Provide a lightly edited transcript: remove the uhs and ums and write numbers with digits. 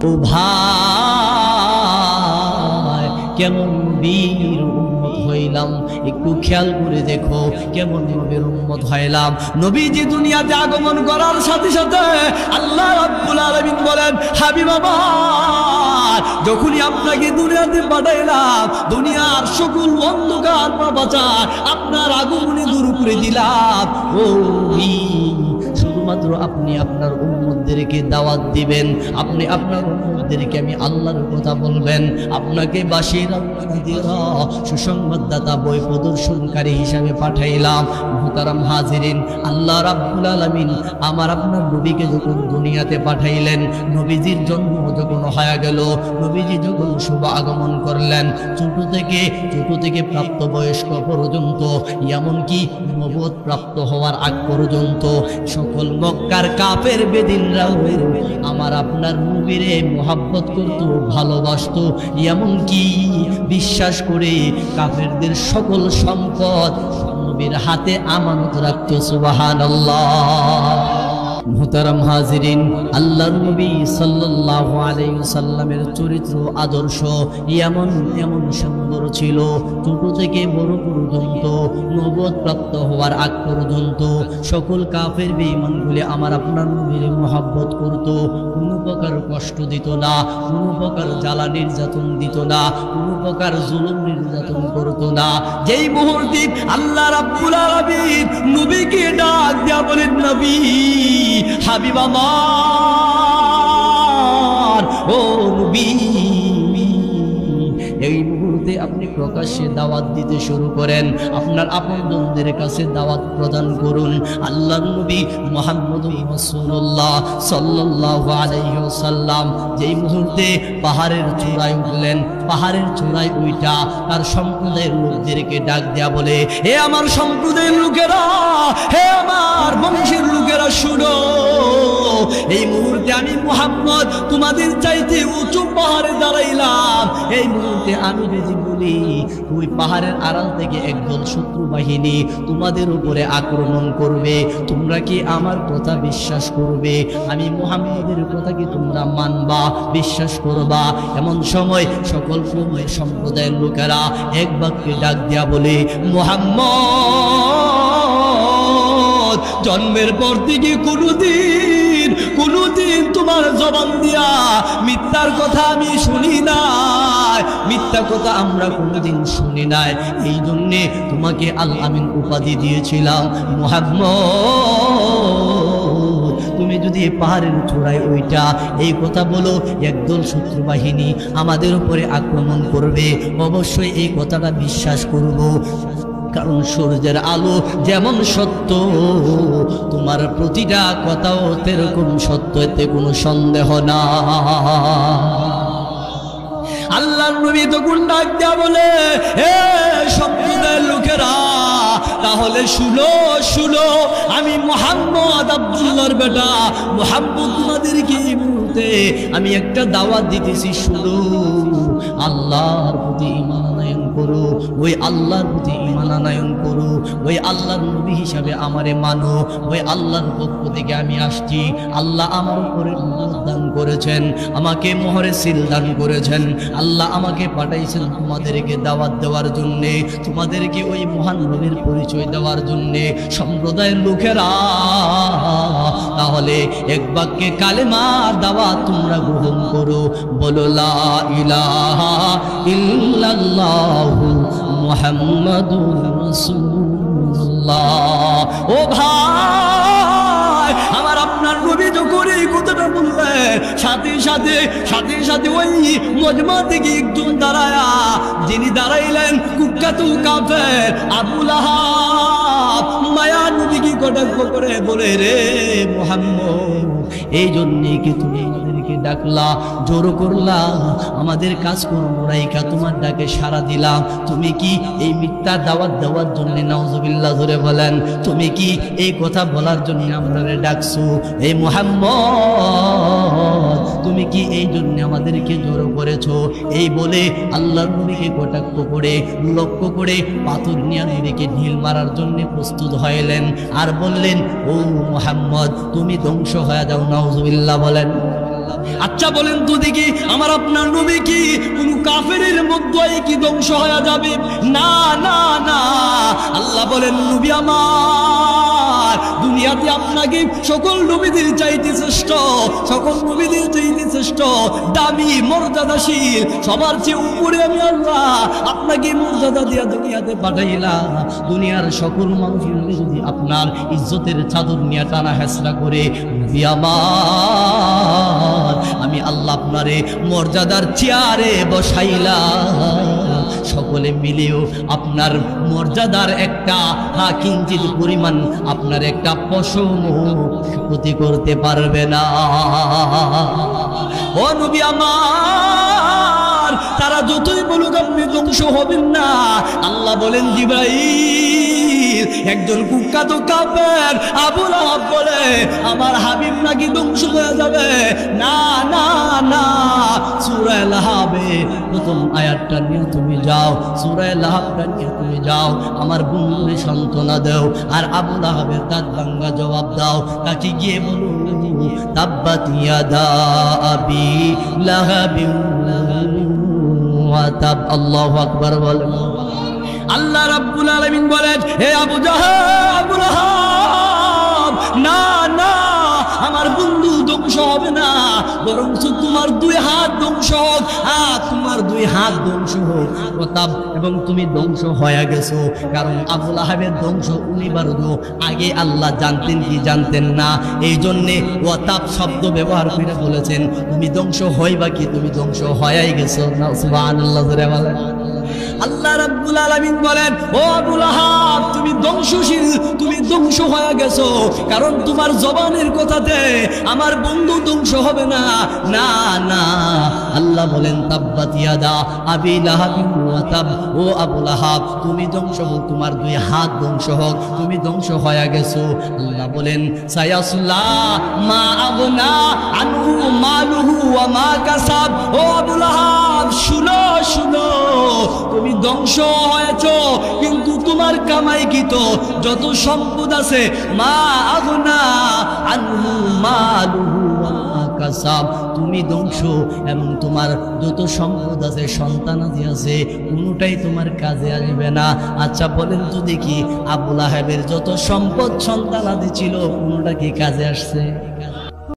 ও ভাই কেমন বীর উম্মত হইলাম, একটু খেয়াল করে দেখো কেমন নবীর উম্মত হইলাম। নবীজি দুনিয়াতে আগমন করার সাথে সাথে আল্লাহ রাব্বুল আলামিন বলেন, হাবিব আমার যখনই আপনাকে দুনিয়াতে পাঠাইলাম, দুনিয়ার সকল অন্ধকার পাপাচার আপনার আগমনে দূর করে দিলাম। ও শুধুমাত্র আপনি আপনার উম্মতদেরকে দাওয়াত দিবেন, আপনি আপনার উম্মতদেরকে আমি আল্লাহর কথা বলবেন, আপনাকে বাশীরা নাযীরা সুসংবাদদাতা বই প্রদর্শনকারী হিসাবে পাঠাইলাম। মুহতারাম হাজিরিন, আল্লাহ রাব্বুল আলামিন আমার আপনার নবীকে যখন দুনিয়াতে পাঠাইলেন, নবীজির জন্ম যখন হয়ে গেল, নবীজি যখন শুভ আগমন করলেন, ছোট থেকে প্রাপ্তবয়স্ক পর্যন্ত, এমনকি নবুয়ত প্রাপ্ত হওয়ার আগ পর্যন্ত সকল মক্কার কাফের বেদিনরাও আমার আপনার নবীরে মুহাব্বত করত, ভালোবাসত, এমনকি বিশ্বাস করে কাফেরদের সকল সম্পদ নবীর হাতে আমানত রাখত। সুবহানাল্লাহ। মুহতারাম হাজিরিন, আল্লাহর নবী সাল্লাল্লাহু আলাইহি ওয়াসাল্লামের চরিত্র আদর্শ এমন সুন্দর ছিল, ছোট থেকে বড় পর্যন্ত, নবুয়ত প্রাপ্ত হওয়ার আগ পর্যন্ত সকল কাফের বেঈমানগুলি আমার আপনার নবীর মুহাব্বত করত, কোনো প্রকার কষ্ট দিত না, কোনো প্রকার জ্বালা নির্যাতন দিত না, কোনো প্রকার জুলুম নির্যাতন করত না। যেই মুহূর্তে আল্লাহ রাব্বুল আলামিন নবীকে ডাক দিয়া বলেন, নবী হাবিব আমার, ও নবী, এই মুহূর্তে আপনি প্রকাশ্যে দাওয়াত দিতে শুরু করেন, আপনার আপনজনদের কাছে দাওয়াত প্রদান করুন। আল্লাহর নবী মুহাম্মদুর রাসূলুল্লাহ সাল্লাল্লাহু আলাইহি ওয়াসাল্লাম যেই মুহূর্তে পাহাড়ের চূড়ায় উঠলেন, পাহাড়ের চূড়ায় উইটা তার সম্প্রদায়ের লোকদেরকে ডাক দেয়া বলে, হে আমার সম্প্রদায়ের লোকেরা, হে আমার বংশের লোকেরা, শুনো, এই মুহূর্তে আমি মুহাম্মদ তোমাদের চাইতে উঁচু পাহাড়ে দাঁড়াইলাম। এই মুহূর্তে আমি যদি বলি ওই পাহাড়ের আড়াল থেকে একদল শত্রু বাহিনী তোমাদের উপরে আক্রমণ করবে, তোমরা কি আমার কথা বিশ্বাস করবে? আমি মুহাম্মদের কথা কি তোমরা মানবা, বিশ্বাস করবা? এমন সময় সকল সম্প্রদায়ের লোকেরা এক বাক্যে ডাক দেয়া বলে, মুহাম্মদ জন্মের পর থেকে কোনদিন তোমার জবান দিয়া মিথ্যার কথা আমি শুনি নাই, মিথ্যা কথা আমরা কোনোদিন শুনি নাই, এই জন্যে তোমাকে আল আমিন উপাধি দিয়েছিলাম। মুহাম্মদ তুমি যদি পাহাড়ের চূড়ায় ওইটা এই কথা বলো, একদল শত্রু বাহিনী আমাদের উপরে আক্রমণ করবে, অবশ্যই এই কথাটা বিশ্বাস করব, কারণ সূর্যের আলো যেমন সত্য, তোমার প্রতিটা কথাও তেরকম সত্য, এতে কোনো সন্দেহ না। আল্লাহর নবী তখন ডাক দেয়া বলে, হে সম্প্রদায়ের লোকেরা, তাহলে শুনো, আমি মুহাম্মদ আব্দুল্লাহর বেটা মুহাম্মদ তোমাদেরকে এই মুহূর্তে আমি একটা দাওয়াত দিতেছি, শুনো, আল্লাহর প্রতি ঈমান আনয়ন করো, ওই আল্লাহর প্রতি ঈমান আনয়ন করো, ওই আল্লাহর নবী হিসাবে আমারে মানো, ওই আল্লাহর পক্ষ থেকে আমি আসছি। আল্লাহ আমার উপরে নূর দান করেছেন, আমাকে মোহরে সিল দান করেছেন, আল্লাহ আমাকে পাঠাইছেন তোমাদেরকে দাওয়াত দেওয়ার জন্যে, তোমাদেরকে ওই মহান নবীর পরিচয় দেওয়ার জন্যে। সম্প্রদায়ের লোকেরা, তাহলে এক বাক্যে কালেমার দাওয়াত তোমরা গ্রহণ করো, বলো লা ইলাহা ইল্লাল্লাহু মুহাম্মাদুর রাসূলুল্লাহ। ও ভাই আমার, আপনার নবী যখন এই কথাটা বললেন, সাথে সাথে ওই মজমা থেকে একজন দাঁড়ায়া, যিনি দাঁড়াইলেন কুখ্যাতুল কাফের আবু লাহাব, মায়া নবীকে কটাক্ষ করে বলে, রে মুহাম্মদ, এই জন্যে কি তুমি আমাদেরকে ডাকলা, জোর করলা, আমাদের কাজ করবো রাইকা তোমার ডাকে সাড়া দিলাম, তুমি কি এই মিথ্যা দাওয়াত দেওয়ার জন্য, নাউজুবিল্লাহ ধরে বলেন, তুমি কি এই কথা বলার জন্য আপনারা ডাকছো? এই মুহাম্মদ তুমি কি এই জন্য আমাদেরকে জোর করেছো? এই বলে আল্লাহর নবীকে কটাক্ষ করে, লক্ষ্য করে পাথর নিয়ে নবীকে ঢিল মারার জন্য প্রস্তুত হইলেন, আর বললেন, ও মুহাম্মদ তুমি ধ্বংস হয়ে যাও, নাউজুবিল্লাহ বলেন। আচ্ছা বলেন তো দেখি, আমার আপনার নবী কি কোন কাফেরের মধ্যে কি ধ্বংস হয়ে যাবে? না না না, আল্লাহ বলেন নবী আমার দুনিয়াতে আপনাকে সকল নবীদের চাইতে শ্রেষ্ঠ, সকল নবীদের চাইতে শ্রেষ্ঠ, দামি, মর্যাদাশীল, সবার চেয়ে উপরে আমি আল্লাহ আপনাকে মর্যাদা দিয়া দুনিয়াতে পাঠাইলাম। দুনিয়ার সকল মানুষের যদি আপনার ইজ্জতের চাদর নিয়ে টানা হেসরা করে, নবী আমার আমি আল্লাহ আপনারে মর্যাদার চেয়ারে বসাইলাম। সকলে মিলেও আপনার মর্যাদার একটা কিঞ্চিত পরিমাণ আপনার একটা পশম ক্ষতি করতে পারবে না। ও নবী আমার, তারা যতই বলুক আপনি ধ্বংস হবেন না। আল্লাহ বলেন জিবরাইল, একজন কুখ্যাত কাফের আবু লাহাব বলে আমার হাবিব নাকি ধ্বংস হয়ে যাবে। না না না, সূরা লাহাবে প্রথম আয়াতটা নিয়ে তুমি যাও, সূরা লাহাবটা নিয়ে তুমি যাও, আমার বন্ধুরে সান্ত্বনা দাও, আর আবু লাহাবের দাঁত ভাঙ্গা জবাব দাও। তাকে গিয়ে বলো তাব্বাত ইয়াদা আবি লাহাবিন ওয়া তাব। আল্লাহু আকবার বলেন। আল্লাহ রাব্বুল আলামিন বলেন, হে আবু লাহাব, না না, আমার বন্ধু ধ্বংস হবে না, বরং তোমার দুই হাত ধ্বংস হোক, তোমার দুই হাত ধ্বংস হোক প্রতাপ, এবং তুমি ধ্বংস হয়ে গেছো। কারণ আবু লাহাবের ধ্বংস অনিবার্য, আগে আল্লাহ জানতেন কি জানতেন না, এই জন্যে ওয়াতাব শব্দ ব্যবহার করে বলেছেন তুমি ধ্বংস হইবা কি, তুমি ধ্বংস হয়ে গেছো। না সুবহানাল্লাহ জোরে বলেন। আল্লাহ রাব্বুল আলামিন বলেন, ও আবু লাহাব তুমি ধ্বংসশীল, তুমি ধ্বংস হয়ে গেছো, কারণ তোমার জবানের কথাতে আমার বন্ধু ধ্বংস হবে না। না না, আল্লাহ বলেন তাব্বাত ইয়াদা আবি লাহাবিন ওয়া তাব, ও আবু লাহাব তুমি ধ্বংস হোক, তোমার দুই হাত ধ্বংস হোক, তুমি ধ্বংস হয়ে গেছো। আল্লাহ বলেন সায়াসলা মা আগনা আনহু মালুহু ওয়া মা কাসাব, ও আবু লাহাব শুনো শুনো, তুমি ধ্বংস হয়েছ, কিন্তু তোমার কামাইকৃত যত সম্পদ আছে, মা আগনা আনহু মালুহু ওয়া মা কাসাব, তুমি ধ্বংস, এবং তোমার যত সম্পদ আছে, সন্তানাদি আছে, কোনোটাই তোমার কাজে আসবে না। আচ্ছা বলেন তো দেখি, আবু লাহাবের যত সম্পদ সন্তানাদি ছিল, কোনোটা কি কাজে আসছে?